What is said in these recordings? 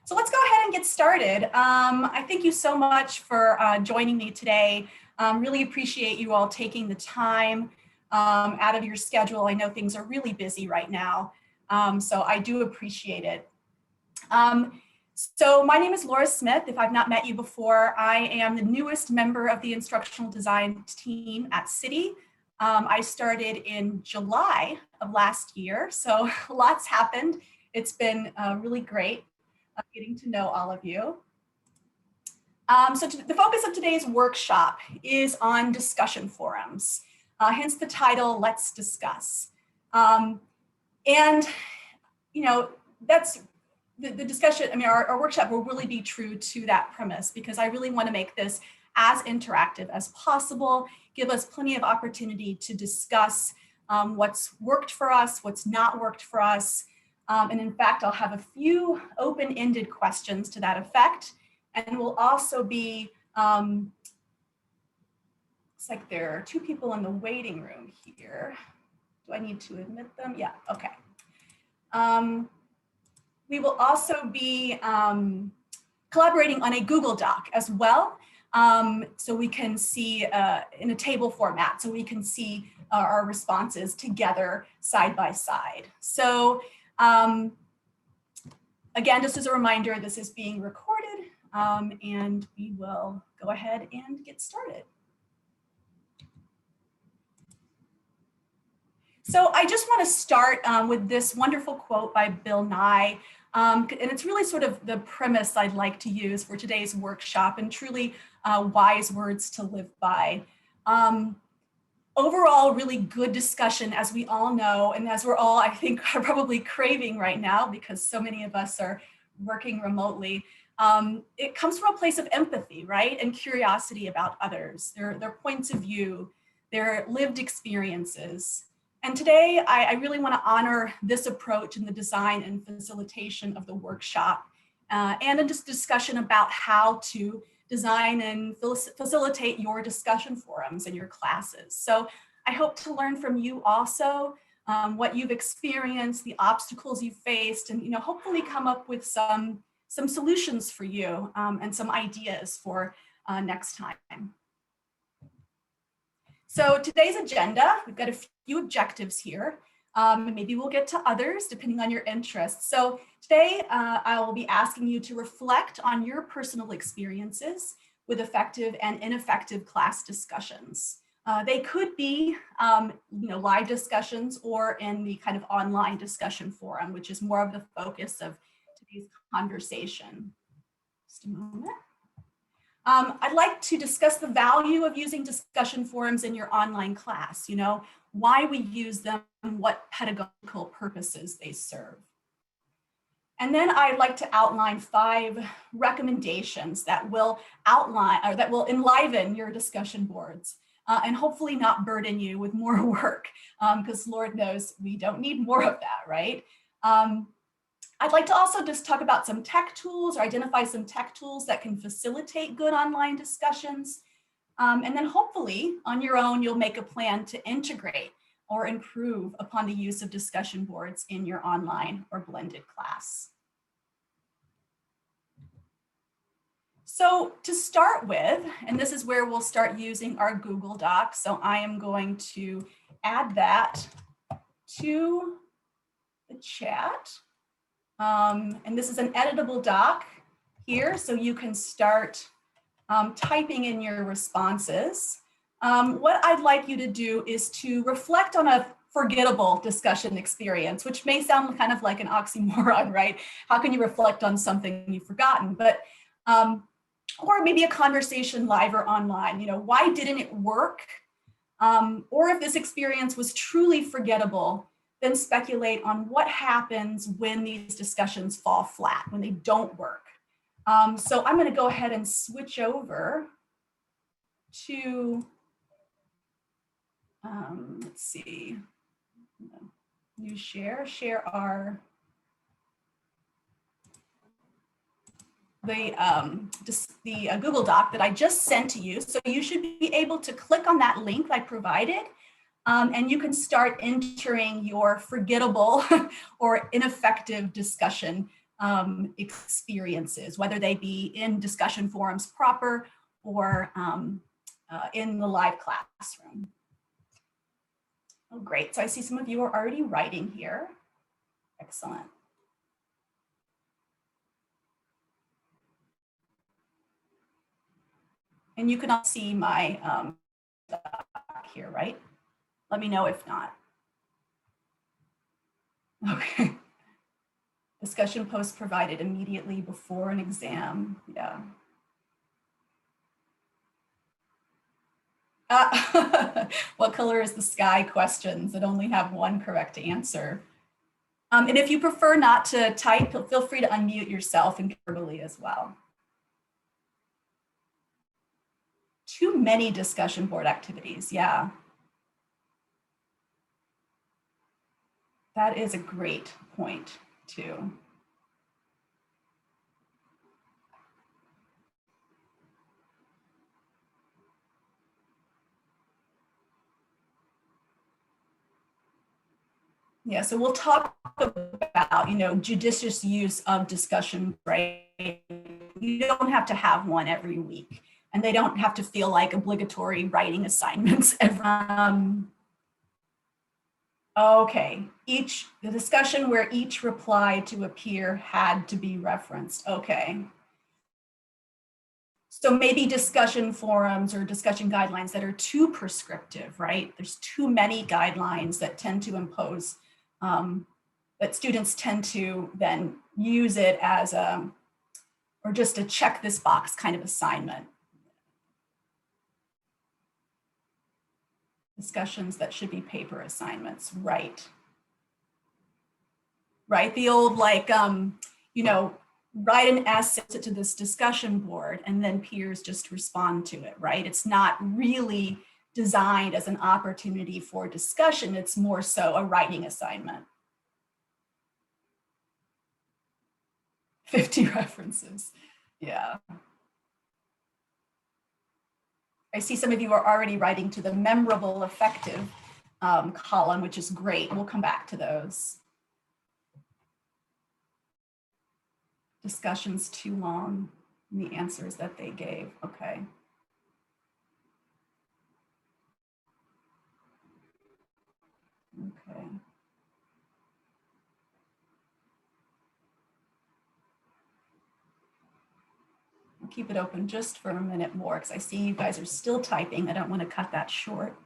So let's go ahead and get started. I thank you so much for joining me today. Really appreciate you all taking the time out of your schedule. I know things are really busy right now, so I do appreciate it. So my name is Laura Smith. If I've not met you before, I am the newest member of the instructional design team at Citi. I started in July of last year, so lots happened. It's been really great getting to know all of you. The focus of today's workshop is on discussion forums, hence the title, Let's Discuss. And, you know, that's the discussion, I mean, our workshop will really be true to that premise because I really want to make this as interactive as possible, give us plenty of opportunity to discuss what's worked for us, what's not worked for us. And in fact, I'll have a few open-ended questions to that effect. And we'll also be, looks like there are two people in the waiting room here. Do I need to admit them? Yeah, okay. We will also be collaborating on a Google Doc as well. So we can see in a table format, so we can see our responses together side by side. So again, just as a reminder, this is being recorded and we will go ahead and get started. So I just want to start with this wonderful quote by Bill Nye. And it's really sort of the premise I'd like to use for today's workshop and truly wise words to live by. Overall, really good discussion, as we all know, and as we're all, I think, are probably craving right now because so many of us are working remotely. It comes from a place of empathy, right? And curiosity about others, their points of view, their lived experiences. And today, I really want to honor this approach in the design and facilitation of the workshop and a discussion about how to design and facilitate your discussion forums in your classes. So I hope to learn from you also what you've experienced, the obstacles you've faced, and hopefully come up with some solutions for you and some ideas for next time. So today's agenda, we've got a few objectives here. Maybe we'll get to others depending on your interests. So today I will be asking you to reflect on your personal experiences with effective and ineffective class discussions. They could be live discussions or in the kind of online discussion forum, which is more of the focus of today's conversation. Just a moment. I'd like to discuss the value of using discussion forums in your online class, why we use them, what pedagogical purposes they serve. And then I'd like to outline 5 recommendations that will outline or that will enliven your discussion boards and hopefully not burden you with more work because Lord knows we don't need more of that, right? I'd like to also just talk about some tech tools or identify some tech tools that can facilitate good online discussions. And then hopefully on your own, you'll make a plan to integrate or improve upon the use of discussion boards in your online or blended class. So to start with, and this is where we'll start using our Google Doc. So I am going to add that to the chat. And this is an editable doc here, so you can start typing in your responses. What I'd like you to do is to reflect on a forgettable discussion experience, which may sound kind of like an oxymoron, right? How can you reflect on something you've forgotten? But, or maybe a conversation live or online, why didn't it work? Or if this experience was truly forgettable, then speculate on what happens when these discussions fall flat, when they don't work. So I'm going to go ahead and switch over to, let's see, new share our, the Google Doc that I just sent to you. So you should be able to click on that link I provided. And you can start entering your forgettable or ineffective discussion experiences, whether they be in discussion forums proper or in the live classroom. Oh, great. So I see some of you are already writing here. Excellent. And you can all see my here, right? Let me know if not. Okay. Discussion posts provided immediately before an exam. Yeah. What color is the sky questions that only have one correct answer. And if you prefer not to type, feel free to unmute yourself and verbally as well. Too many discussion board activities, yeah. That is a great point too. Yeah, so we'll talk about, judicious use of discussion, right? You don't have to have one every week, and they don't have to feel like obligatory writing assignments every. Okay, the discussion where each reply to appear had to be referenced. Okay. So maybe discussion forums or discussion guidelines that are too prescriptive, right? There's too many guidelines that tend to impose, that students tend to then use it as or just a check this box kind of assignment. Discussions that should be paper assignments, right? Right, the old like, write an essay to this discussion board and then peers just respond to it, right? It's not really designed as an opportunity for discussion. It's more so a writing assignment. 50 references, yeah. I see some of you are already writing to the memorable, effective column, which is great. We'll come back to those. Discussions too long and the answers that they gave, okay. Okay. I'll keep it open just for a minute more because I see you guys are still typing. I don't want to cut that short.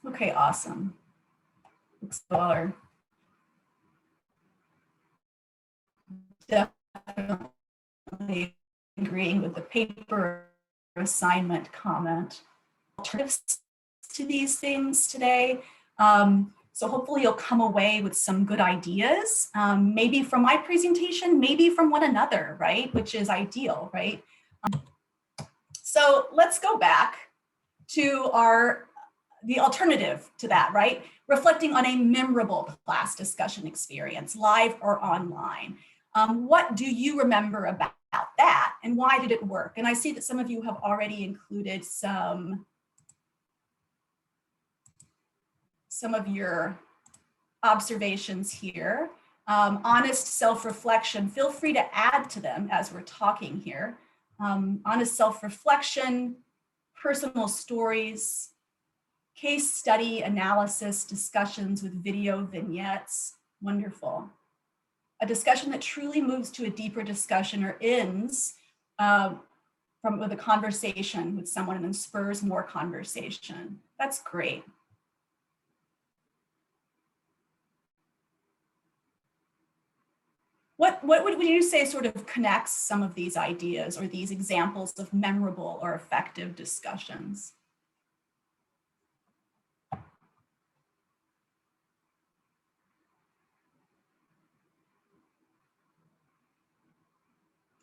Okay, awesome. Explore. Definitely agreeing with the paper assignment comment. Alternatives to these things today. So hopefully you'll come away with some good ideas, maybe from my presentation, maybe from one another, right? Which is ideal, right? So let's go back to the alternative to that, right? Reflecting on a memorable class discussion experience, live or online. What do you remember about that and why did it work? And I see that some of you have already included some of your observations here. Honest self-reflection, feel free to add to them as we're talking here. Honest self-reflection, personal stories, case study analysis, discussions with video vignettes, wonderful. A discussion that truly moves to a deeper discussion or ends with a conversation with someone and then spurs more conversation. That's great. What would you say sort of connects some of these ideas or these examples of memorable or effective discussions?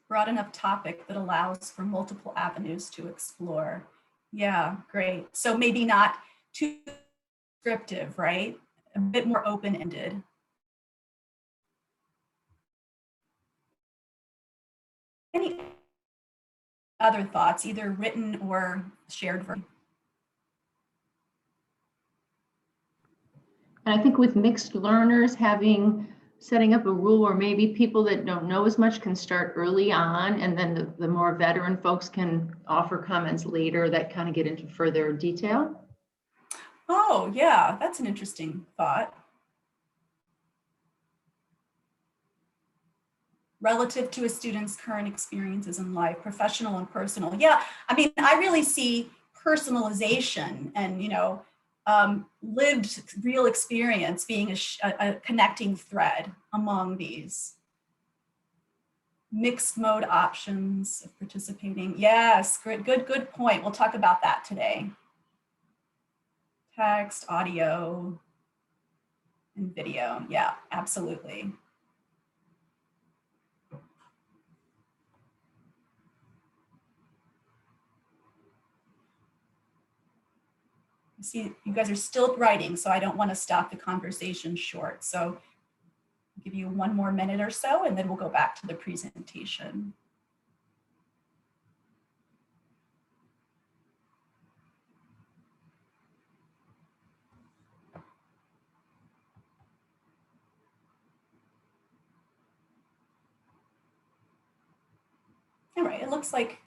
Broad enough topic that allows for multiple avenues to explore. Yeah, great. So maybe not too descriptive, right? A bit more open-ended. Any other thoughts, either written or shared version? And I think with mixed learners, setting up a rule where maybe people that don't know as much can start early on, and then the more veteran folks can offer comments later that kind of get into further detail. Oh, yeah, that's an interesting thought. Relative to a student's current experiences in life, professional and personal. Yeah, I mean, I really see personalization and, lived real experience being a connecting thread among these. Mixed mode options of participating. Yes, good point. We'll talk about that today. Text, audio, and video. Yeah, absolutely. I see you guys are still writing, so I don't want to stop the conversation short. So I'll give you one more minute or so, and then we'll go back to the presentation. All right, it looks like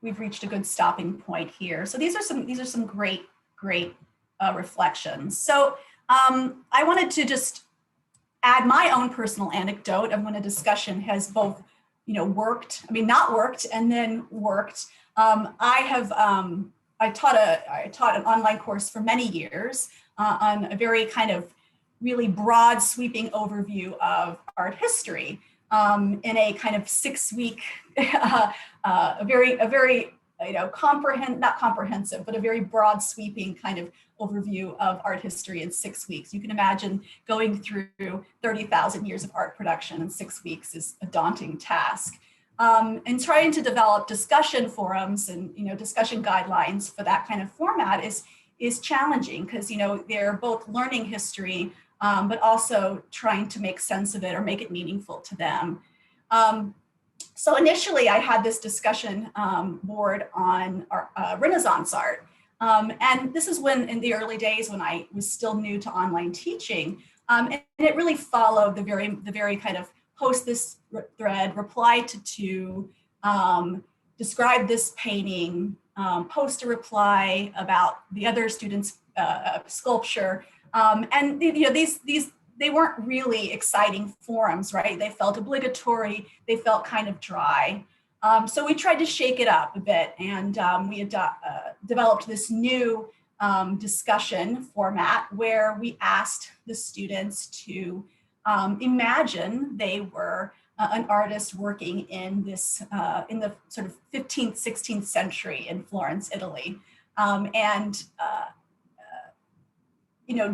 we've reached a good stopping point here. So these are some great reflections. So I wanted to just add my own personal anecdote of when a discussion has both, worked, not worked, and then worked. I taught an online course for many years on a very kind of really broad, sweeping overview of art history in a kind of 6-week, a very not comprehensive, but a very broad, sweeping kind of overview of art history in 6 weeks. You can imagine going through 30,000 years of art production in 6 weeks is a daunting task. And trying to develop discussion forums and discussion guidelines for that kind of format is challenging because they're both learning history, but also trying to make sense of it or make it meaningful to them. So initially, I had this discussion board on Renaissance art. And this is when, in the early days, when I was still new to online teaching. And it really followed the very kind of post this thread, reply to two, describe this painting, post a reply about the other students' sculpture. And they weren't really exciting forums, right? They felt obligatory, they felt kind of dry. So we tried to shake it up a bit, and we developed this new discussion format where we asked the students to imagine they were an artist working in this in the sort of 15th, 16th century in Florence, Italy, and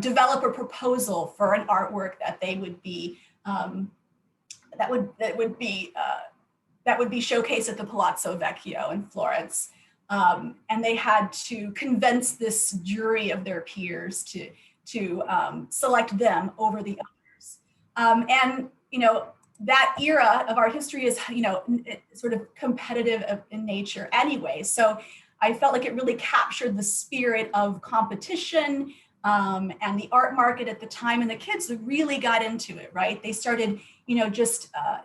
develop a proposal for an artwork that they would be that would be showcased at the Palazzo Vecchio in Florence. And they had to convince this jury of their peers to select them over the others. And that era of art history is sort of competitive in nature anyway. So I felt like it really captured the spirit of competition and the art market at the time, and the kids really got into it, right? They started,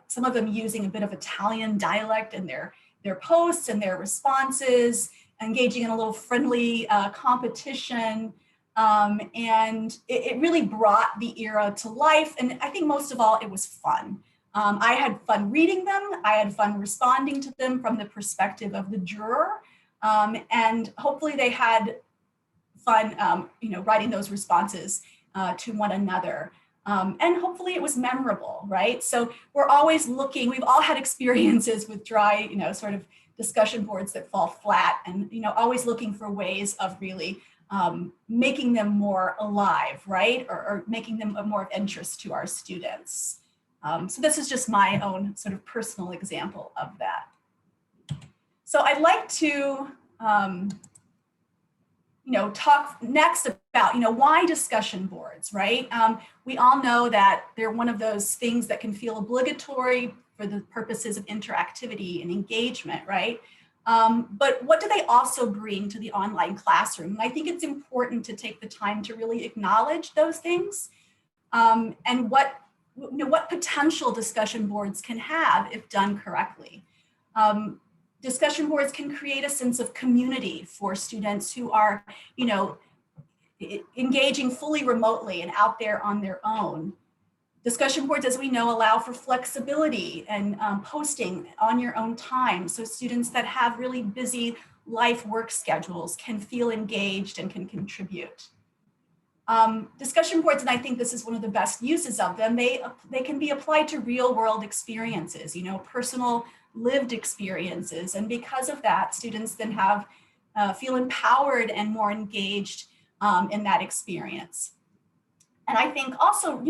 some of them using a bit of Italian dialect in their posts and their responses, engaging in a little friendly competition. And it really brought the era to life. And I think most of all, it was fun. I had fun reading them. I had fun responding to them from the perspective of the juror. And hopefully they had fun, writing those responses to one another. And hopefully it was memorable, right? So we're always looking, we've all had experiences with dry, sort of discussion boards that fall flat, and, always looking for ways of really making them more alive, right? Or making them of more of interest to our students. So this is just my own sort of personal example of that. So I'd like to, talk next about, why discussion boards, right? We all know that they're one of those things that can feel obligatory for the purposes of interactivity and engagement, right? But what do they also bring to the online classroom? And I think it's important to take the time to really acknowledge those things, and what potential discussion boards can have if done correctly. Discussion boards can create a sense of community for students who are, engaging fully remotely and out there on their own. Discussion boards, as we know, allow for flexibility and posting on your own time. So students that have really busy life work schedules can feel engaged and can contribute. Discussion boards, and I think this is one of the best uses of them, they can be applied to real world experiences, personal lived experiences. And because of that, students then feel empowered and more engaged in that experience. And I think also,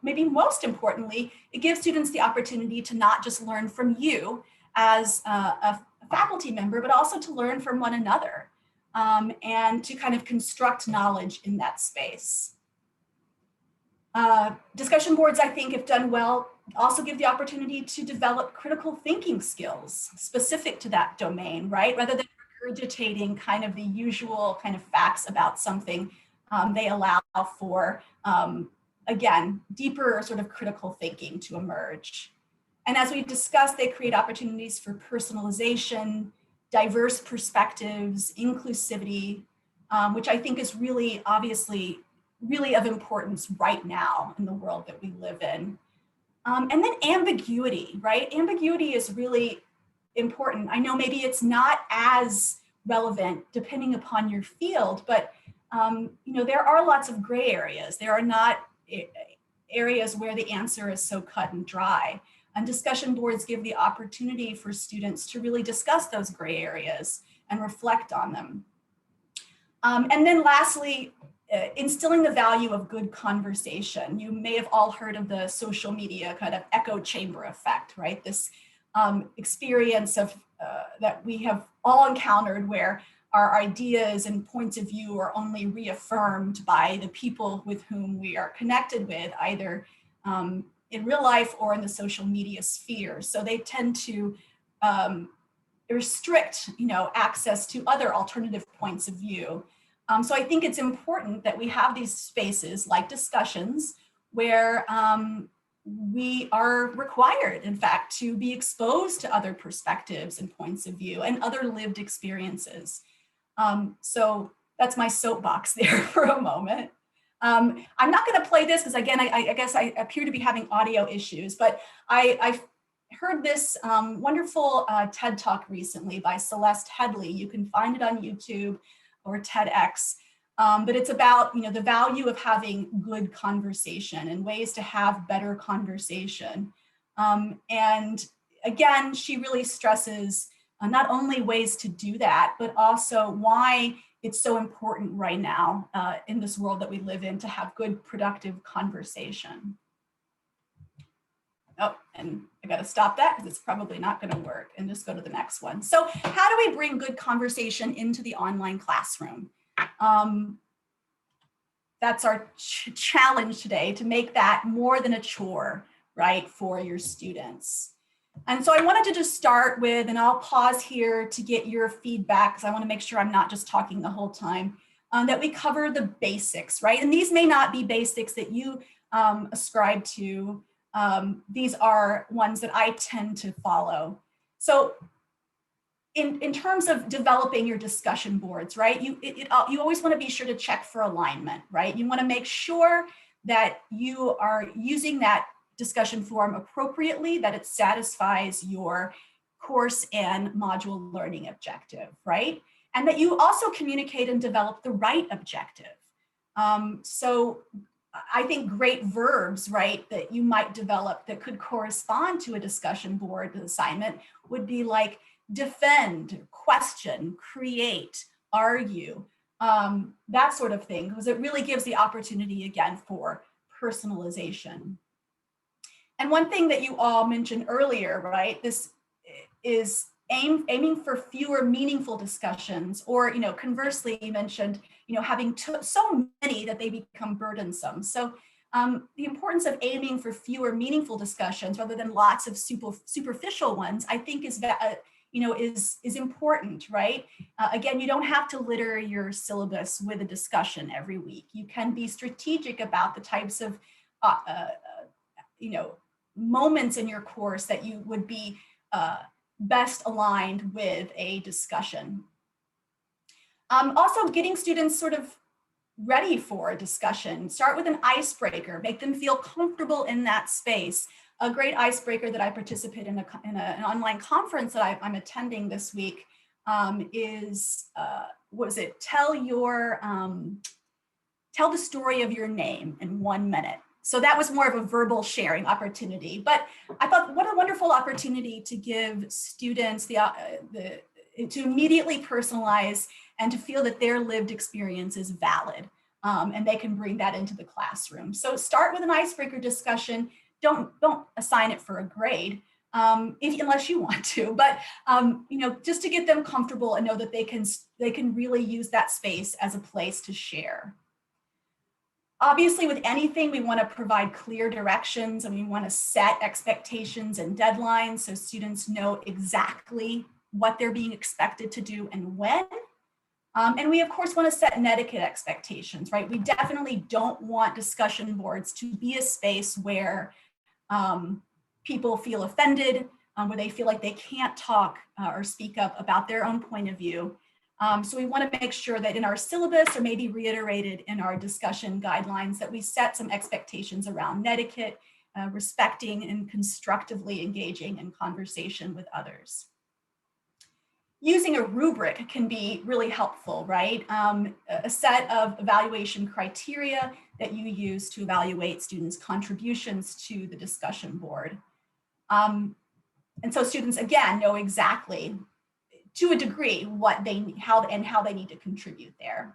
maybe most importantly, it gives students the opportunity to not just learn from you as a faculty member, but also to learn from one another, and to kind of construct knowledge in that space. Discussion boards, I think, if done well, also give the opportunity to develop critical thinking skills specific to that domain, right? Rather than regurgitating kind of the usual kind of facts about something, they allow for, again, deeper sort of critical thinking to emerge. And as we've discussed, they create opportunities for personalization, diverse perspectives, inclusivity, which I think is really, obviously, really of importance right now in the world that we live in. And then ambiguity, right? Ambiguity is really important. I know maybe it's not as relevant depending upon your field, but there are lots of gray areas. There are not areas where the answer is so cut and dry. And discussion boards give the opportunity for students to really discuss those gray areas and reflect on them. And then lastly, instilling the value of good conversation. You may have all heard of the social media kind of echo chamber effect, right? This experience of that we have all encountered where our ideas and points of view are only reaffirmed by the people with whom we are connected with, either in real life or in the social media sphere. So they tend to restrict, access to other alternative points of view. So I think it's important that we have these spaces like discussions where we are required, in fact, to be exposed to other perspectives and points of view and other lived experiences. So that's my soapbox there for a moment. I'm not going to play this because, again, I guess I appear to be having audio issues, but I heard this wonderful TED Talk recently by Celeste Headley. You can find it on YouTube or TEDx, but it's about the value of having good conversation and ways to have better conversation. And again, she really stresses not only ways to do that, but also why it's so important right now in this world that we live in to have good, productive conversation. Oh, and I got to stop that because it's probably not going to work, and just go to the next one. So how do we bring good conversation into the online classroom? That's our challenge today, to make that more than a chore, right, for your students. And so I wanted to just start with, and I'll pause here to get your feedback because I want to make sure I'm not just talking the whole time, that we cover the basics, right? And these may not be basics that you ascribe to. These are ones that I tend to follow. So in terms of developing your discussion boards, right, you always want to be sure to check for alignment, right? You want to make sure that you are using that discussion forum appropriately, that it satisfies your course and module learning objective, right? And that you also communicate and develop the right objective. So I think great verbs, right, that you might develop that could correspond to a discussion board assignment would be like defend, question, create, argue, that sort of thing, because it really gives the opportunity, again, for personalization. And one thing that you all mentioned earlier, right, this is aiming for fewer meaningful discussions, or, conversely, you mentioned, having so many that they become burdensome. So the importance of aiming for fewer meaningful discussions rather than lots of superficial ones, I think is important, right? Again, you don't have to litter your syllabus with a discussion every week. You can be strategic about the types of, moments in your course that you would be best aligned with a discussion. Also, getting students sort of ready for a discussion. Start with an icebreaker, make them feel comfortable in that space. A great icebreaker that I participate in an online conference that I'm attending this week is, tell the story of your name in 1 minute. So that was more of a verbal sharing opportunity, but I thought what a wonderful opportunity to give students to immediately personalize and to feel that their lived experience is valid, and they can bring that into the classroom. So start with an icebreaker discussion. Don't assign it for a grade, unless you want to, but just to get them comfortable and know that they can really use that space as a place to share. Obviously, with anything, we want to provide clear directions, and we want to set expectations and deadlines so students know exactly what they're being expected to do and when. And we, of course, want to set an etiquette expectations, right? We definitely don't want discussion boards to be a space where people feel offended, where they feel like they can't talk or speak up about their own point of view. So we want to make sure that in our syllabus, or maybe reiterated in our discussion guidelines, that we set some expectations around etiquette, respecting and constructively engaging in conversation with others. Using a rubric can be really helpful, right? A set of evaluation criteria that you use to evaluate students' contributions to the discussion board. And so students, again, know exactly, to a degree, what how they need to contribute there.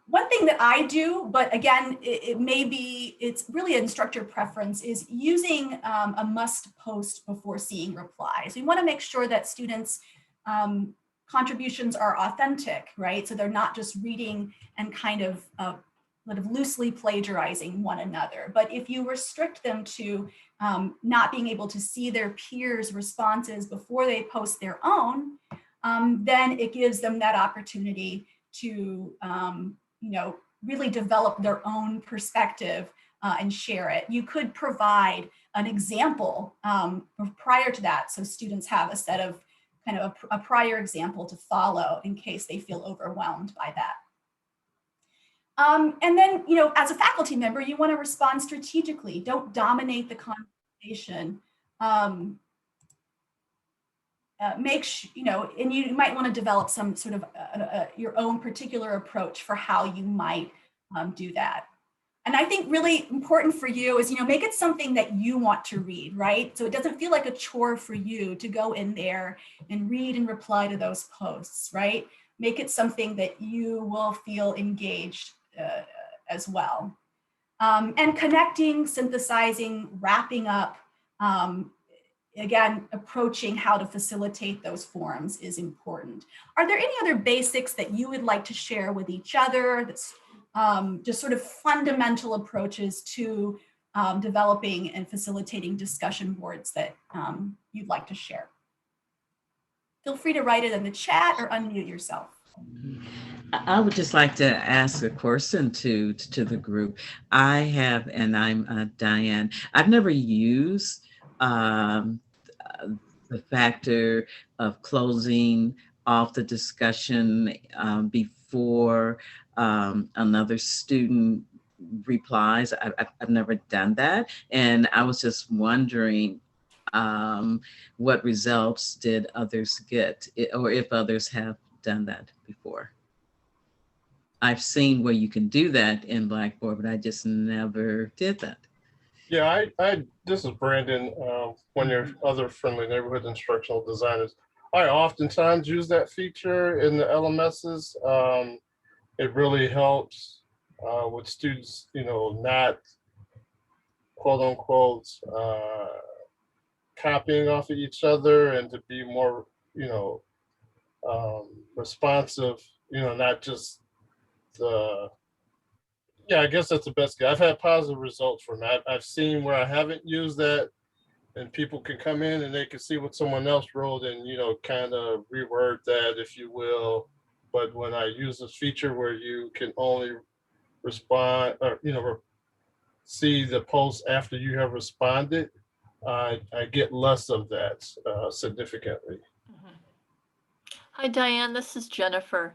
One thing that I do, but again, it's really instructor preference, is using a must post before seeing replies. We want to make sure that students' contributions are authentic, right? So they're not just reading and kind of loosely plagiarizing one another. But if you restrict them to not being able to see their peers' responses before they post their own, then it gives them that opportunity to really develop their own perspective and share it. You could provide an example prior to that, so students have a set of kind of a prior example to follow in case they feel overwhelmed by that. And then, as a faculty member, you want to respond strategically. Don't dominate the conversation. And you might want to develop some sort of your own particular approach for how you might do that. And I think really important for you is, make it something that you want to read, right? So it doesn't feel like a chore for you to go in there and read and reply to those posts, right? Make it something that you will feel engaged as well. And connecting, synthesizing, wrapping up, again, approaching how to facilitate those forums is important. Are there any other basics that you would like to share with each other that's just sort of fundamental approaches to developing and facilitating discussion boards that you'd like to share? Feel free to write it in the chat or unmute yourself. I would just like to ask a question to the group. I have, and I'm Diane, I've never used the factor of closing off the discussion before another student replies. I've never done that. And I was just wondering what results did others get, or if others have done that before. I've seen where you can do that in Blackboard, but I just never did that. Yeah, this is Brandon, one of your other friendly neighborhood instructional designers. I oftentimes use that feature in the LMSs. It really helps with students, not quote unquote copying off of each other, and to be more, responsive, not just I guess that's the best guy. I've had positive results from that. I've seen where I haven't used that and people can come in and they can see what someone else wrote and, you know, kind of reword that, if you will. But when I use this feature where you can only respond, or, you know, see the post after you have responded, I get less of that significantly. Hi, Diane, this is Jennifer.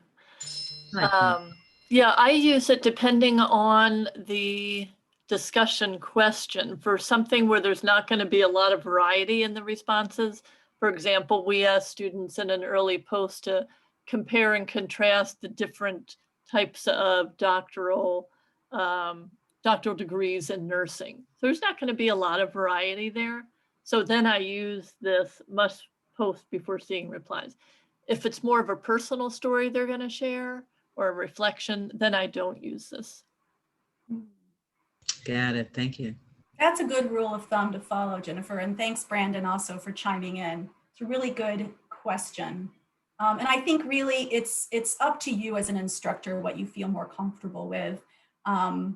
Hi. Yeah, I use it depending on the discussion question. For something where there's not going to be a lot of variety in the responses. For example, we asked students in an early post to compare and contrast the different types of doctoral degrees in nursing. So there's not going to be a lot of variety there. So then I use this must post before seeing replies. If it's more of a personal story they're going to share or a reflection, then I don't use this. Got it. Thank you. That's a good rule of thumb to follow, Jennifer. And thanks, Brandon, also for chiming in. It's a really good question. And I think really it's up to you as an instructor what you feel more comfortable with. But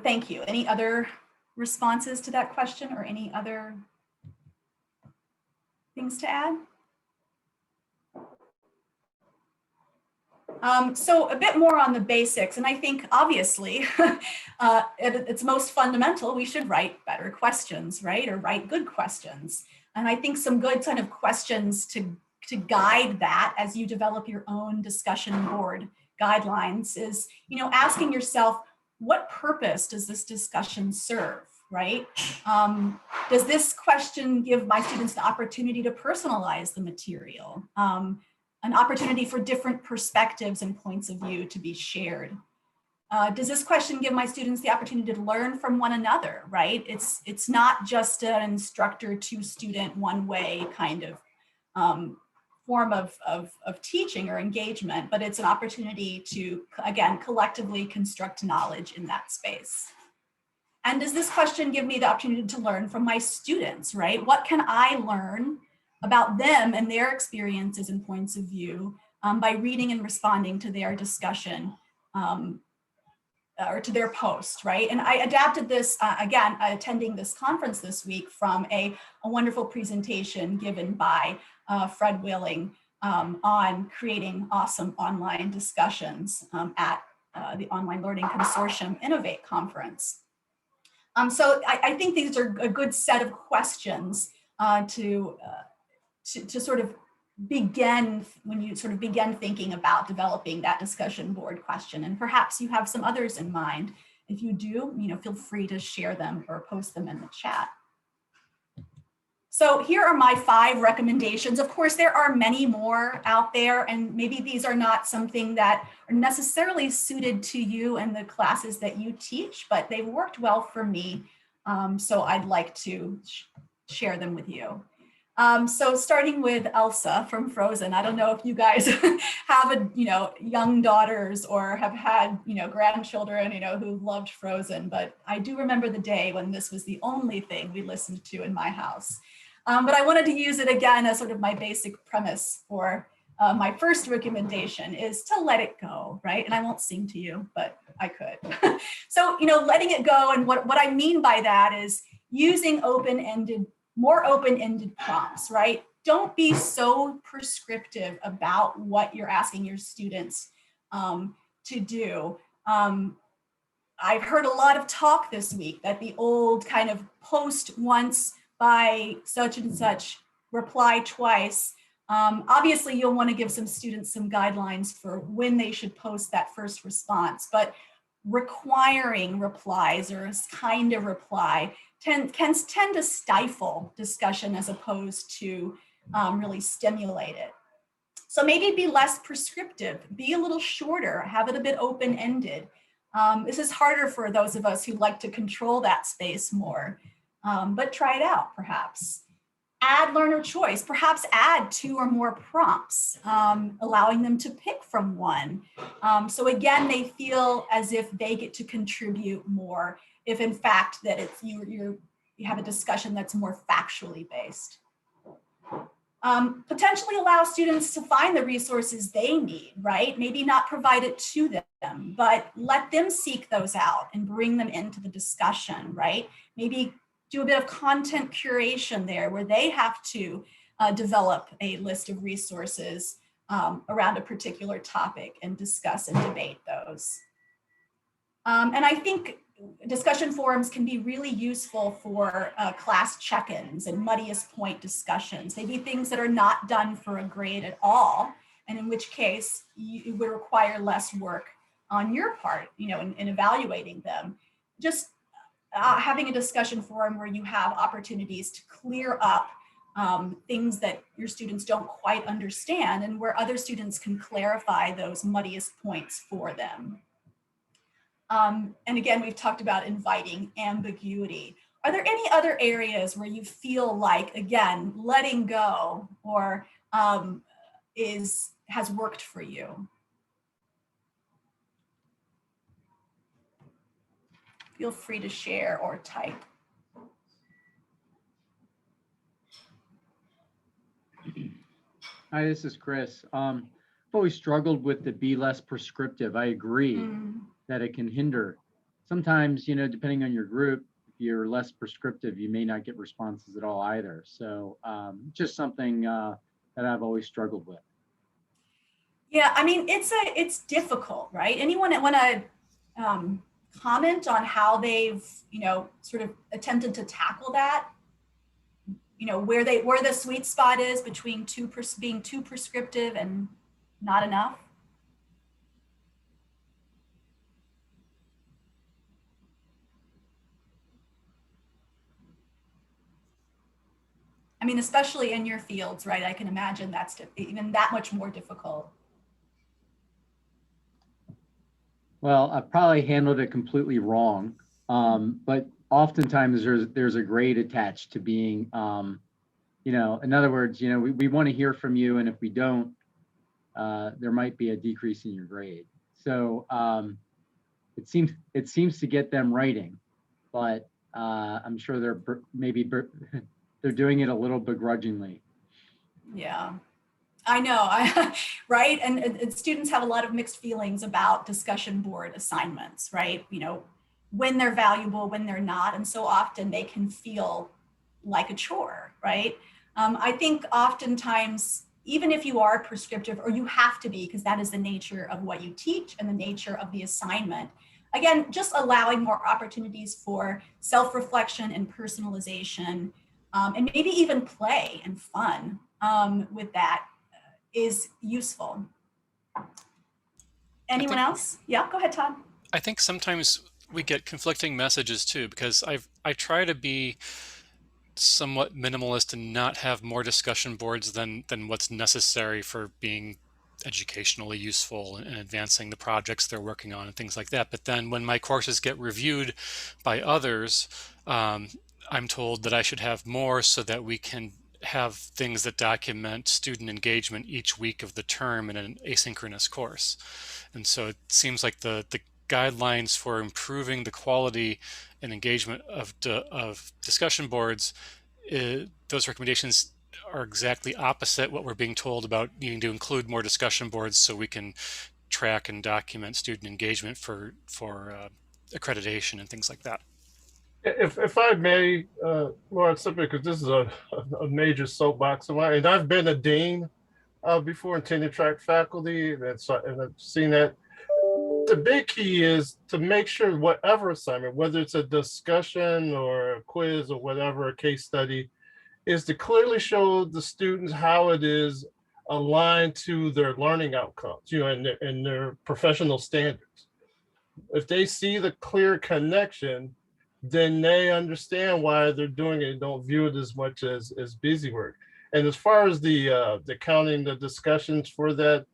thank you. Any other responses to that question or any other things to add? So a bit more on the basics, and I think obviously at its most fundamental, we should write better questions, right? Or write good questions. And I think some good kind of questions to guide that as you develop your own discussion board guidelines is, you know, asking yourself, what purpose does this discussion serve, right? Does this question give my students the opportunity to personalize the material? An opportunity for different perspectives and points of view to be shared. Does this question give my students the opportunity to learn from one another, right? It's not just an instructor to student one way kind of form of teaching or engagement, but it's an opportunity to, again, collectively construct knowledge in that space. And does this question give me the opportunity to learn from my students, right? What can I learn about them and their experiences and points of view by reading and responding to their discussion or to their post, right? And I adapted this, again, attending this conference this week from a wonderful presentation given by Fred Willing on creating awesome online discussions at the Online Learning Consortium Innovate Conference. So I think these are a good set of questions to sort of begin when you sort of begin thinking about developing that discussion board question. And perhaps you have some others in mind. If you do, you know, feel free to share them or post them in the chat. So here are my 5 recommendations. Of course, there are many more out there, and maybe these are not something that are necessarily suited to you and the classes that you teach, but they've worked well for me. So I'd like to share them with you. So starting with Elsa from Frozen. I don't know if you guys have young daughters or have had, grandchildren, who loved Frozen, but I do remember the day when this was the only thing we listened to in my house. But I wanted to use it again as sort of my basic premise for my first recommendation is to let it go, right? And I won't sing to you, but I could. So, letting it go. And what I mean by that is using more open-ended prompts, right? Don't be so prescriptive about what you're asking your students to do. I've heard a lot of talk this week that the old kind of post once by such and such, reply twice. Obviously, you'll want to give some students some guidelines for when they should post that first response, but requiring replies or a kind of reply can tend to stifle discussion as opposed to really stimulate it. So maybe be less prescriptive, be a little shorter, have it a bit open-ended. This is harder for those of us who like to control that space more, but try it out perhaps. Add learner choice, perhaps add 2 or more prompts, allowing them to pick from one. So again, they feel as if they get to contribute more if in fact that it's you have a discussion that's more factually based. Potentially allow students to find the resources they need, right? Maybe not provide it to them, but let them seek those out and bring them into the discussion, right? Maybe do a bit of content curation there where they have to develop a list of resources around a particular topic and discuss and debate those. And I think discussion forums can be really useful for class check-ins and muddiest point discussions, maybe things that are not done for a grade at all, and in which case it would require less work on your part, in evaluating them. Just having a discussion forum where you have opportunities to clear up things that your students don't quite understand and where other students can clarify those muddiest points for them. And again, we've talked about inviting ambiguity. Are there any other areas where you feel like, again, letting go or has worked for you? Feel free to share or type. Hi, this is Chris. I've always struggled with the be less prescriptive. I agree that it can hinder. Sometimes, depending on your group, if you're less prescriptive, you may not get responses at all either. So just something that I've always struggled with. Yeah, I mean, it's difficult, right? Anyone that want to comment on how they've, sort of attempted to tackle that? Where the sweet spot is between being too prescriptive and not enough? I mean, especially in your fields, right? I can imagine that's even that much more difficult. Well, I've probably handled it completely wrong, but oftentimes there's a grade attached to being, in other words, we want to hear from you, and if we don't, there might be a decrease in your grade. So it seems to get them writing, but I'm sure they're doing it a little begrudgingly. Yeah. I know, right? And students have a lot of mixed feelings about discussion board assignments, right? When they're valuable, when they're not. And so often they can feel like a chore, right? I think oftentimes, even if you are prescriptive, or you have to be, because that is the nature of what you teach and the nature of the assignment, again, just allowing more opportunities for self-reflection and personalization, and maybe even play and fun with that is useful. Anyone else? Yeah, go ahead, Todd. I think sometimes we get conflicting messages too, because I try to be somewhat minimalist and not have more discussion boards than what's necessary for being educationally useful and advancing the projects they're working on and things like that. But then when my courses get reviewed by others, I'm told that I should have more so that we can have things that document student engagement each week of the term in an asynchronous course. And so it seems like the guidelines for improving the quality and engagement of discussion boards, those recommendations are exactly opposite what we're being told about needing to include more discussion boards so we can track and document student engagement for accreditation and things like that. If I may, Laura, simply because this is a major soapbox of mine, and I've been a dean before in tenure track faculty, and I've seen that. The big key is to make sure whatever assignment, whether it's a discussion or a quiz or whatever, a case study, is to clearly show the students how it is aligned to their learning outcomes, and their professional standards. If they see the clear connection, then they understand why they're doing it and don't view it as much as busy work. And as far as the counting the discussions for that,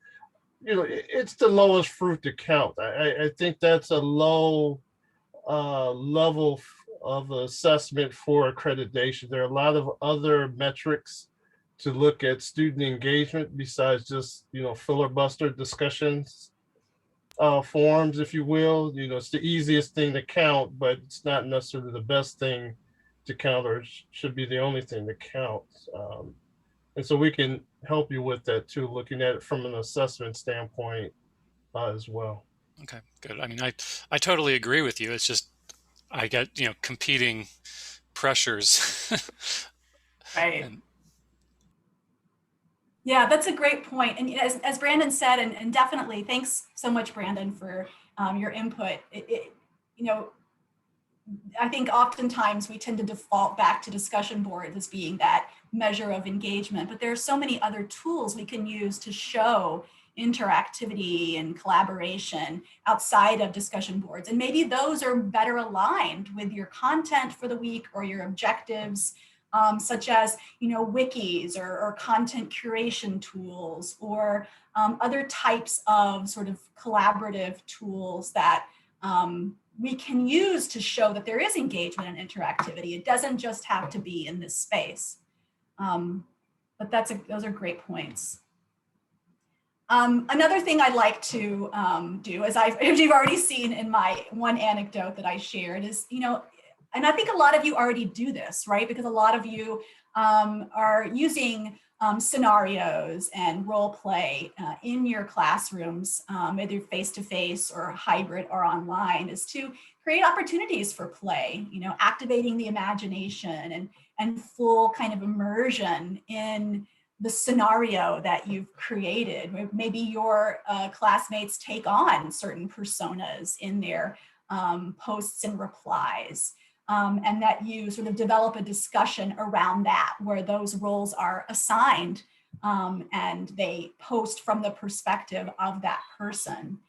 it's the lowest fruit to count. I think that's a low level of assessment for accreditation. There are a lot of other metrics to look at student engagement besides just, filibuster discussions. Forms, if you will, it's the easiest thing to count, but it's not necessarily the best thing to count, or should be the only thing to count. And so we can help you with that too, looking at it from an assessment standpoint as well. Okay, good. I mean, I totally agree with you. It's just I get competing pressures. Right. And Yeah, that's a great point. And as Brandon said, and definitely thanks so much, Brandon, for your input. You know, I think oftentimes we tend to default back to discussion boards as being that measure of engagement, but there are so many other tools we can use to show interactivity and collaboration outside of discussion boards. And maybe those are better aligned with your content for the week or your objectives, such as, you know, wikis or content curation tools or other types of sort of collaborative tools that we can use to show that there is engagement and interactivity. It doesn't just have to be in this space. But those are great points. Another thing I'd like to do, as you've already seen in my one anecdote that I shared, is, you know, and I think a lot of you already do this, right? Because a lot of you are using scenarios and role play in your classrooms, either face-to-face or hybrid or online, is to create opportunities for play, you know, activating the imagination and full kind of immersion in the scenario that you've created. Maybe your classmates take on certain personas in their posts and replies. And that you sort of develop a discussion around that, where those roles are assigned and they post from the perspective of that person.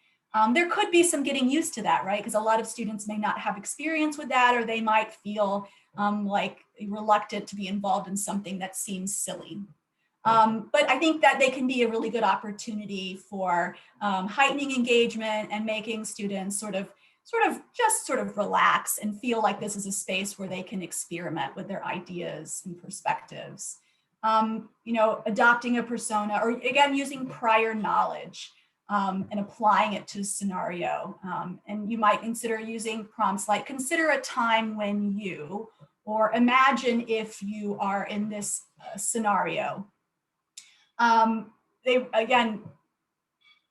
There could be some getting used to that, right? Because a lot of students may not have experience with that, or they might feel like reluctant to be involved in something that seems silly. But I think that they can be a really good opportunity for heightening engagement and making students sort of relax and feel like this is a space where they can experiment with their ideas and perspectives. You know, adopting a persona, or again, using prior knowledge and applying it to a scenario. And you might consider using prompts like, consider a time when you, or imagine if you are in this scenario. They, again,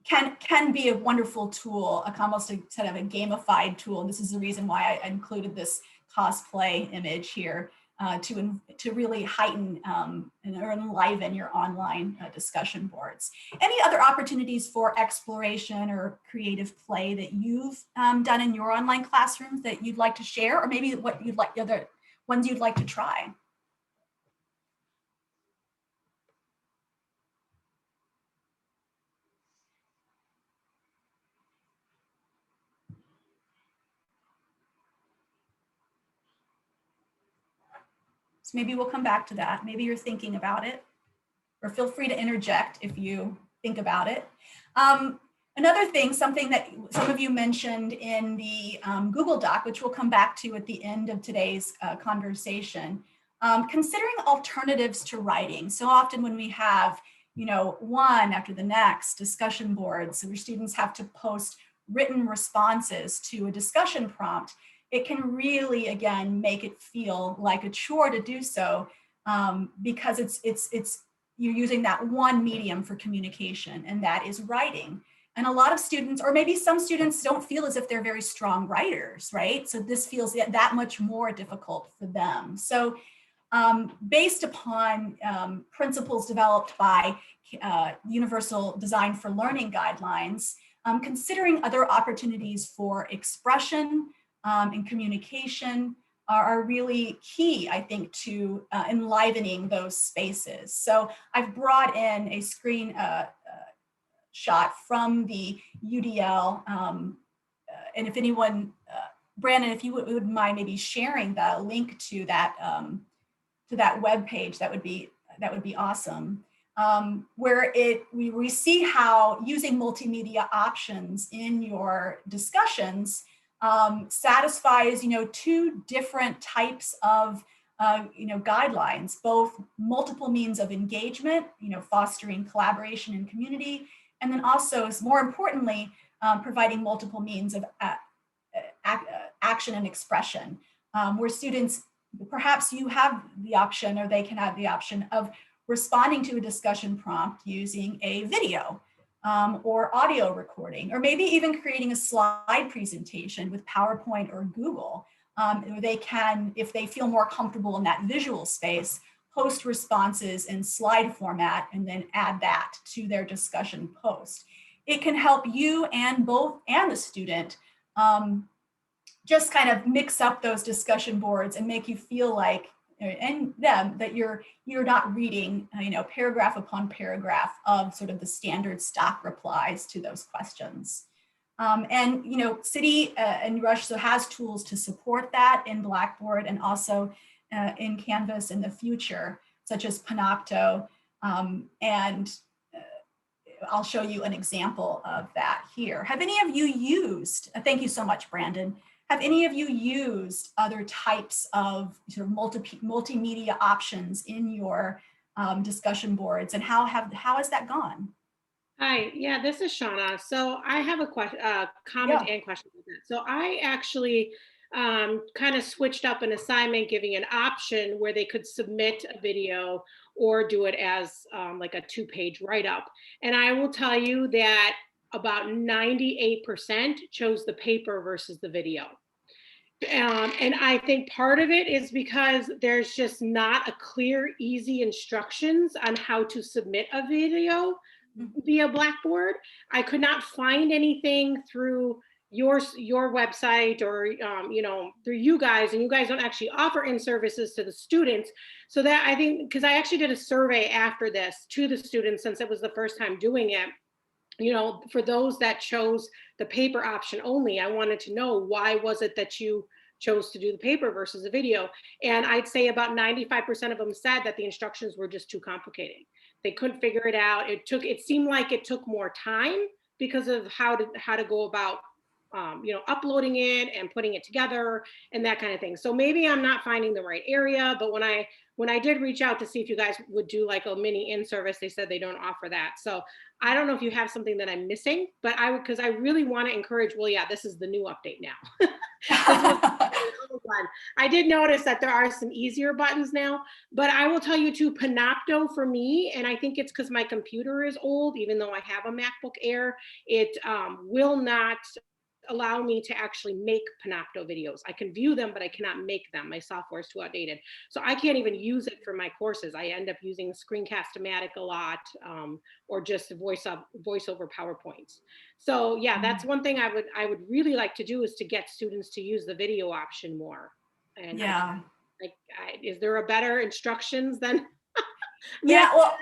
can be a wonderful tool, almost a kind of a gamified tool. And this is the reason why I included this cosplay image here to really heighten or enliven your online discussion boards. Any other opportunities for exploration or creative play that you've done in your online classrooms that you'd like to share, or maybe what you'd like, the other ones you'd like to try? So maybe we'll come back to that. Maybe you're thinking about it, or feel free to interject if you think about it. Another thing, something that some of you mentioned in the Google Doc, which we'll come back to at the end of today's conversation, considering alternatives to writing. So often when we have, you know, one after the next discussion boards where students have to post written responses to a discussion prompt, it can really, again, make it feel like a chore to do so because you're using that one medium for communication, and that is writing. And a lot of students, or maybe some students, don't feel as if they're very strong writers, right? So this feels that much more difficult for them. So based upon principles developed by Universal Design for Learning guidelines, considering other opportunities for expression and communication are really key, I think, to enlivening those spaces. So I've brought in a screen shot from the UDL, and if anyone, Brandon, if you would mind maybe sharing the link to that web page, that would be awesome. Where we see how using multimedia options in your discussions satisfies, you know, two different types of you know, guidelines, both multiple means of engagement, you know, fostering collaboration and community, and then also, more importantly, providing multiple means of action and expression, where students, perhaps you have the option, or they can have the option of responding to a discussion prompt using a video or audio recording, or maybe even creating a slide presentation with PowerPoint or Google They can, if they feel more comfortable in that visual space, post responses in slide format and then add that to their discussion post. It can help you and the student just kind of mix up those discussion boards and make you feel like, and them, that you're not reading, paragraph upon paragraph of sort of the standard stock replies to those questions. And City and Rush so has tools to support that in Blackboard and also in Canvas in the future, such as Panopto. And I'll show you an example of that here. Have any of you used, thank you so much, Brandon. Have any of you used other types of sort of multimedia options in your discussion boards, and how has that gone? Hi, yeah, this is Shauna. So I have a comment and question with that. So I actually kind of switched up an assignment, giving an option where they could submit a video or do it as like a 2-page write-up. And I will tell you that about 98% chose the paper versus the video. And I think part of it is because there's just not a clear, easy instructions on how to submit a video via Blackboard. I could not find anything through your website or through you guys, and you guys don't actually offer in-services to the students. So that, I think, because I actually did a survey after this to the students, since it was the first time doing it, for those that chose the paper option only, I wanted to know, why was it that you chose to do the paper versus the video? And I'd say about 95% of them said that the instructions were just too complicated. They couldn't figure it out. It seemed like it took more time because of how to go about uploading it and putting it together and that kind of thing. So maybe I'm not finding the right area, but when I did reach out to see if you guys would do like a mini in-service, they said they don't offer that. So I don't know if you have something that I'm missing, but because I really want to encourage, well, yeah, this is the new update now. I did notice that there are some easier buttons now, but I will tell you too, Panopto for me, and I think it's because my computer is old, even though I have a MacBook Air, it will not allow me to actually make Panopto videos. I can view them, but I cannot make them. My software is too outdated. So I can't even use it for my courses. I end up using Screencast-O-Matic a lot, or just voiceover PowerPoints. So yeah, that's one thing I would really like to do, is to get students to use the video option more. And yeah, is there a better instructions than? Yeah, well,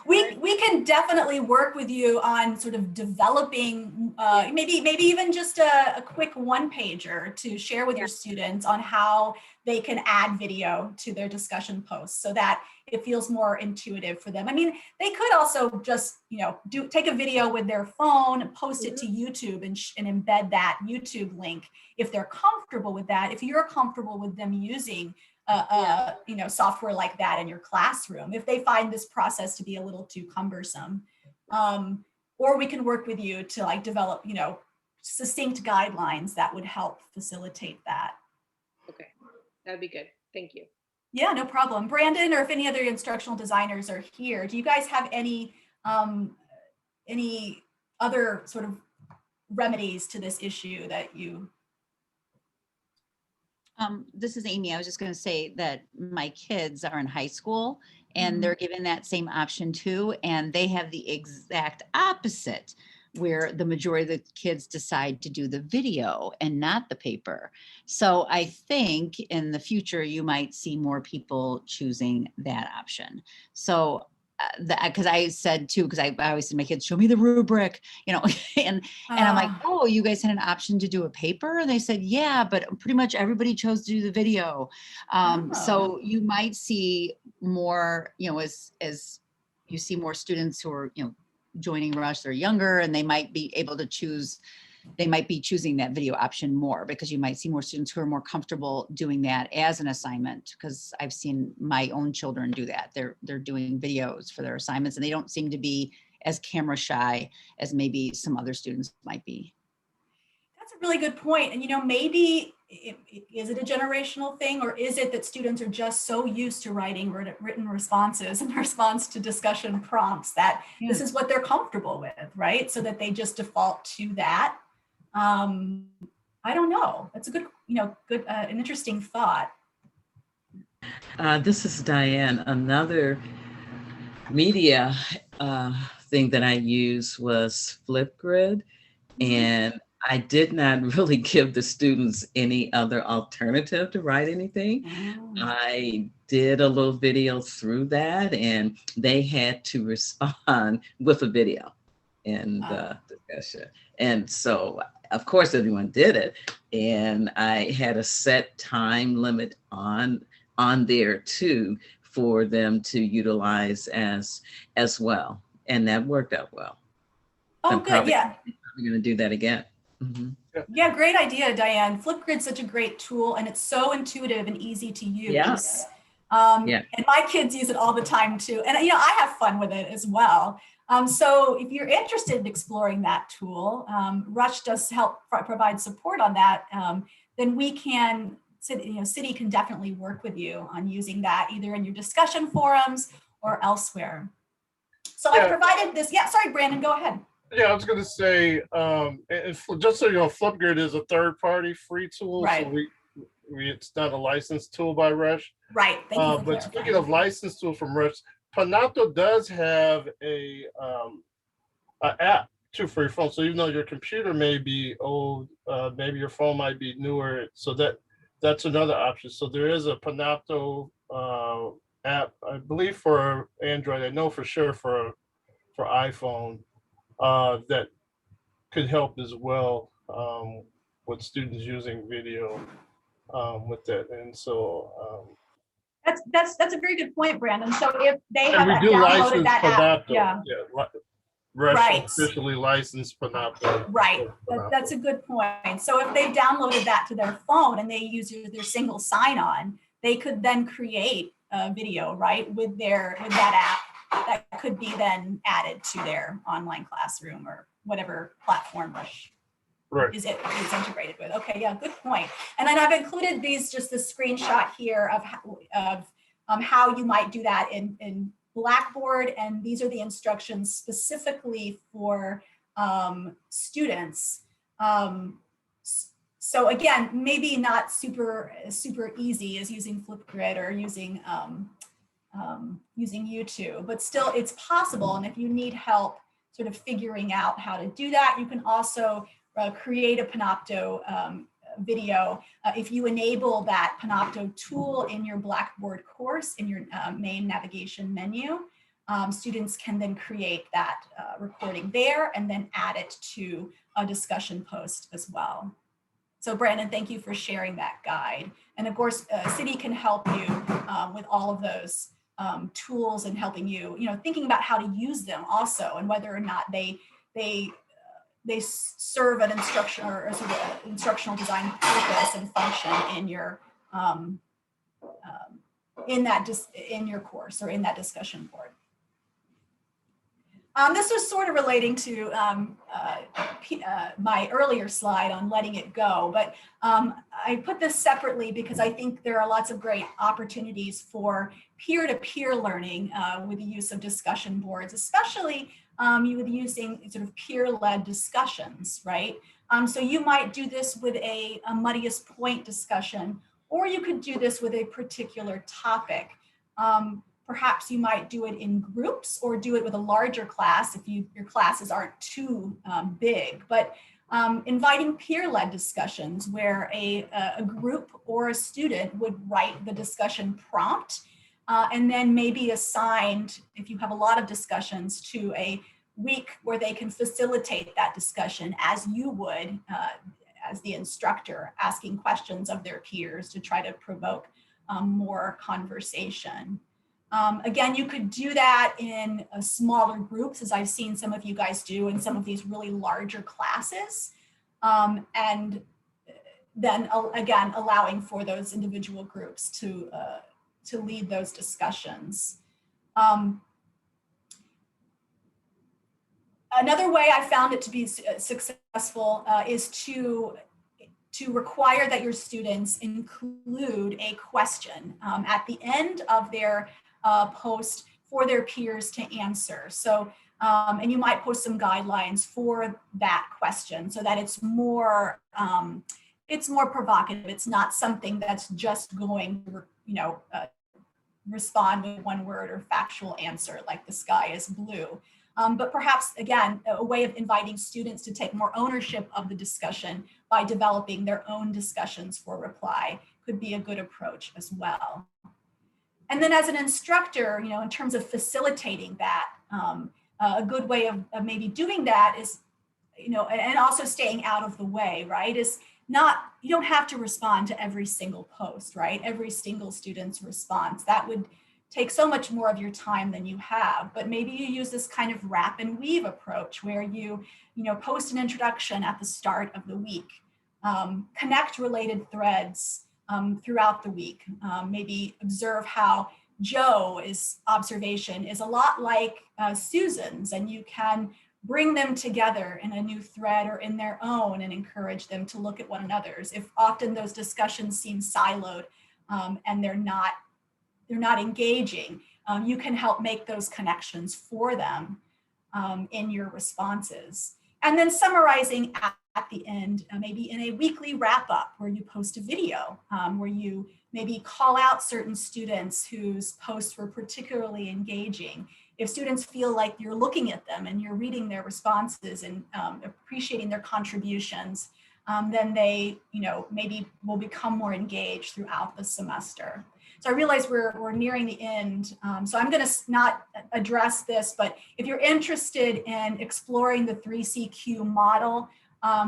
we can definitely work with you on sort of developing maybe even just a quick one-pager to share with your students on how they can add video to their discussion posts so that it feels more intuitive for them. I mean, they could also just take a video with their phone and post it to YouTube and embed that YouTube link if they're comfortable with that. If you're comfortable with them using software like that in your classroom, if they find this process to be a little too cumbersome, or we can work with you to like develop, succinct guidelines that would help facilitate that. Okay, that'd be good. Thank you. Yeah, no problem. Brandon, or if any other instructional designers are here, do you guys have any other sort of remedies to this issue that you? This is Amy. I was just going to say that my kids are in high school and they're given that same option too. And they have the exact opposite, where the majority of the kids decide to do the video and not the paper. So I think in the future, you might see more people choosing that option. So because I said too, because I always said to my kids, show me the rubric, and I'm like, oh, you guys had an option to do a paper? And they said, yeah, but pretty much everybody chose to do the video. So you might see more, as you see more students who are, joining Rush, they're younger, and they might be able to choose. They might be choosing that video option more, because you might see more students who are more comfortable doing that as an assignment, because I've seen my own children do that. They're doing videos for their assignments, and they don't seem to be as camera shy as maybe some other students might be. That's a really good point. And maybe is it a generational thing, or is it that students are just so used to writing written responses in response to discussion prompts that this is what they're comfortable with, right? So that they just default to that. I don't know. That's a good, an interesting thought. This is Diane. Another media thing that I used was Flipgrid, and I did not really give the students any other alternative to write anything. I did a little video through that, and they had to respond with a video in the discussion. And so, of course, everyone did it, and I had a set time limit on there too for them to utilize as well, and that worked out well. Oh, good. Yeah. We're going to do that again. Yeah, great idea, Diane. Flipgrid's such a great tool, and it's so intuitive and easy to use. And my kids use it all the time too. And I have fun with it as well. So if you're interested in exploring that tool, Rush does help provide support on that. Then we can, City can definitely work with you on using that either in your discussion forums or elsewhere. So I provided this. Yeah, sorry, Brandon, go ahead. Yeah, I was going to say, just so you know, Flipgrid is a third-party free tool. Right. So it's not a licensed tool by Rush. Right. Thank you for but speaking of licensed tool from Rush, Panopto does have a app too for your phone. So even though your computer may be old, maybe your phone might be newer. So that's another option. So there is a Panopto app, I believe, for Android. I know for sure for iPhone. That could help as well with students using video with that. And so that's a very good point, Brandon. So if they have we do downloaded license that Panopto. app, Rush officially licensed Panopto. Right. That's a good point. So if they've downloaded that to their phone and they use their single sign-on, they could then create a video, right, with that app. That could be then added to their online classroom or whatever platform Rush is integrated with. Okay, yeah, good point. And then I've included this screenshot here of how you might do that in Blackboard, and these are the instructions specifically for students. So again, maybe not super easy as using Flipgrid or using YouTube, but still it's possible. And if you need help sort of figuring out how to do that, you can also create a Panopto video. If you enable that Panopto tool in your Blackboard course, in your main navigation menu, students can then create that recording there and then add it to a discussion post as well. So Brandon, thank you for sharing that guide. And of course, City can help you with all of those tools and helping you, thinking about how to use them also, and whether or not they serve an instruction or a sort of instructional design purpose and function in your in your course or in that discussion board. This was sort of relating to my earlier slide on letting it go, but I put this separately because I think there are lots of great opportunities for peer-to-peer learning with the use of discussion boards, especially with using sort of peer-led discussions, right? So you might do this with a muddiest point discussion, or you could do this with a particular topic. Perhaps you might do it in groups or do it with a larger class if your classes aren't too big, but inviting peer-led discussions where a group or a student would write the discussion prompt and then maybe assigned, if you have a lot of discussions, to a week where they can facilitate that discussion as you would as the instructor, asking questions of their peers to try to provoke more conversation. Again, you could do that in smaller groups, as I've seen some of you guys do in some of these really larger classes. And then again, allowing for those individual groups to lead those discussions. Another way I found it to be successful is to require that your students include a question at the end of their post for their peers to answer. So, and you might post some guidelines for that question so that it's more it's more provocative. It's not something that's just going to, respond with one word or factual answer like the sky is blue. But perhaps, again, a way of inviting students to take more ownership of the discussion by developing their own discussions for reply could be a good approach as well. And then as an instructor, in terms of facilitating that, a good way of maybe doing that is, and also staying out of the way, right, is not, you don't have to respond to every single post, right? Every single student's response. That would take so much more of your time than you have, but maybe you use this kind of wrap and weave approach where you post an introduction at the start of the week, connect related threads throughout the week, maybe observe how Joe's observation is a lot like Susan's, and you can bring them together in a new thread or in their own and encourage them to look at one another's. If often those discussions seem siloed and they're not engaging, you can help make those connections for them in your responses. And then summarizing at the end, maybe in a weekly wrap up where you post a video, where you maybe call out certain students whose posts were particularly engaging. If students feel like you're looking at them and you're reading their responses and appreciating their contributions, then they, maybe will become more engaged throughout the semester. So I realize we're nearing the end, so I'm going to not address this, but if you're interested in exploring the 3CQ model,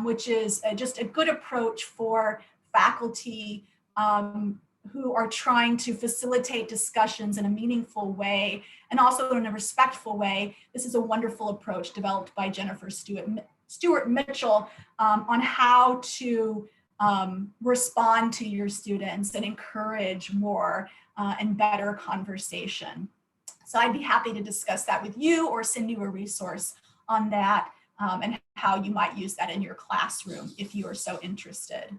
which is just a good approach for faculty who are trying to facilitate discussions in a meaningful way and also in a respectful way, this is a wonderful approach developed by Jennifer Stewart Mitchell on how to respond to your students and encourage more and better conversation. So I'd be happy to discuss that with you or send you a resource on that and how you might use that in your classroom if you are so interested.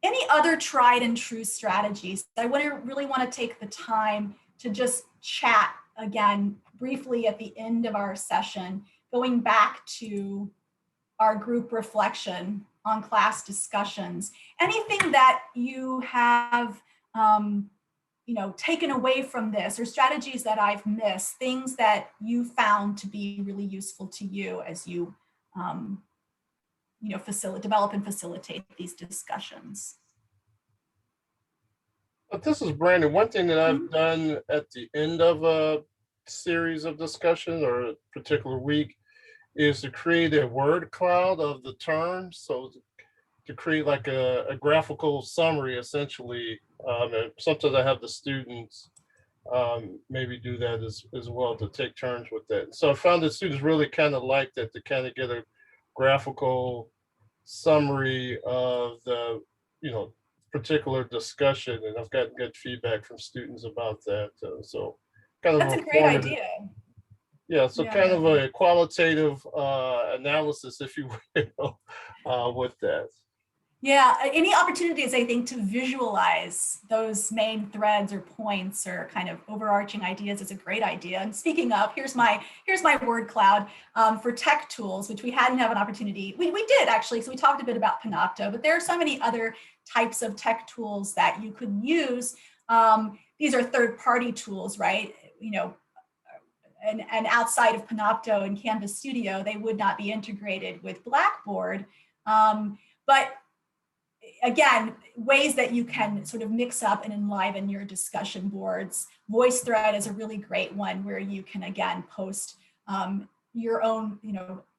Any other tried and true strategies? I really want to take the time to just chat again briefly at the end of our session, going back to our group reflection on class discussions. Anything that you have taken away from this, or strategies that I've missed, things that you found to be really useful to you as you develop and facilitate these discussions. This is Brandon. One thing that I've done at the end of a series of discussion or a particular week is to create a word cloud of the terms. So to create like a graphical summary, essentially. And sometimes I have the students maybe do that as well, to take turns with that. So I found that students really kind of like that, to kind of get a graphical summary of the particular discussion, and I've gotten good feedback from students about that. So kind of that's a great idea. Yeah, so kind of a qualitative analysis, if you will, with that. Yeah, any opportunities, I think, to visualize those main threads or points or kind of overarching ideas is a great idea. And speaking of, here's my word cloud for tech tools, which we hadn't have an opportunity. We did actually, so we talked a bit about Panopto, but there are so many other types of tech tools that you could use. These are third-party tools, right? And outside of Panopto and Canvas Studio, they would not be integrated with Blackboard. But again, ways that you can sort of mix up and enliven your discussion boards. VoiceThread is a really great one where you can, again, post your own,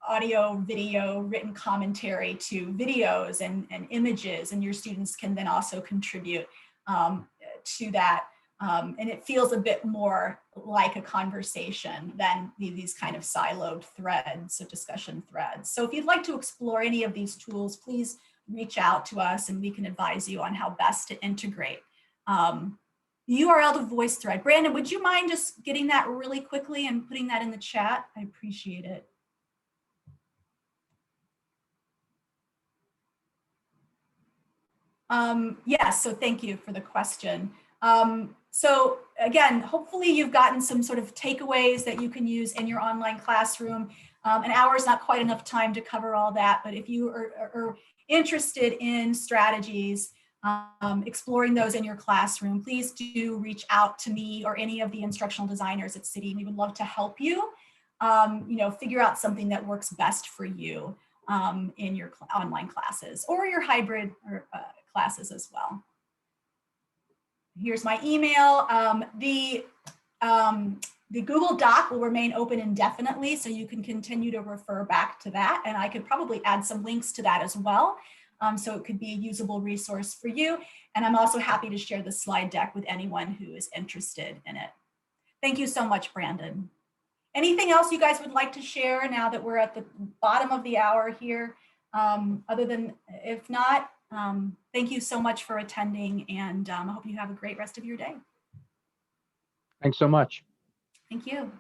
audio, video, written commentary to videos and images, and your students can then also contribute to that. And it feels a bit more like a conversation than these kind of siloed threads of discussion threads. So if you'd like to explore any of these tools, please reach out to us and we can advise you on how best to integrate. The URL to VoiceThread. Brandon, would you mind just getting that really quickly and putting that in the chat? I appreciate it. Yes, so thank you for the question. So again, hopefully you've gotten some sort of takeaways that you can use in your online classroom. An hour is not quite enough time to cover all that, but if you are interested in strategies, exploring those in your classroom, please do reach out to me or any of the instructional designers at City. We would love to help you, figure out something that works best for you in your online classes or your hybrid classes as well. Here's my email. The Google Doc will remain open indefinitely, so you can continue to refer back to that. And I could probably add some links to that as well. So it could be a usable resource for you. And I'm also happy to share the slide deck with anyone who is interested in it. Thank you so much, Brandon. Anything else you guys would like to share now that we're at the bottom of the hour here? Other than, if not, thank you so much for attending, and I hope you have a great rest of your day. Thanks so much. Thank you.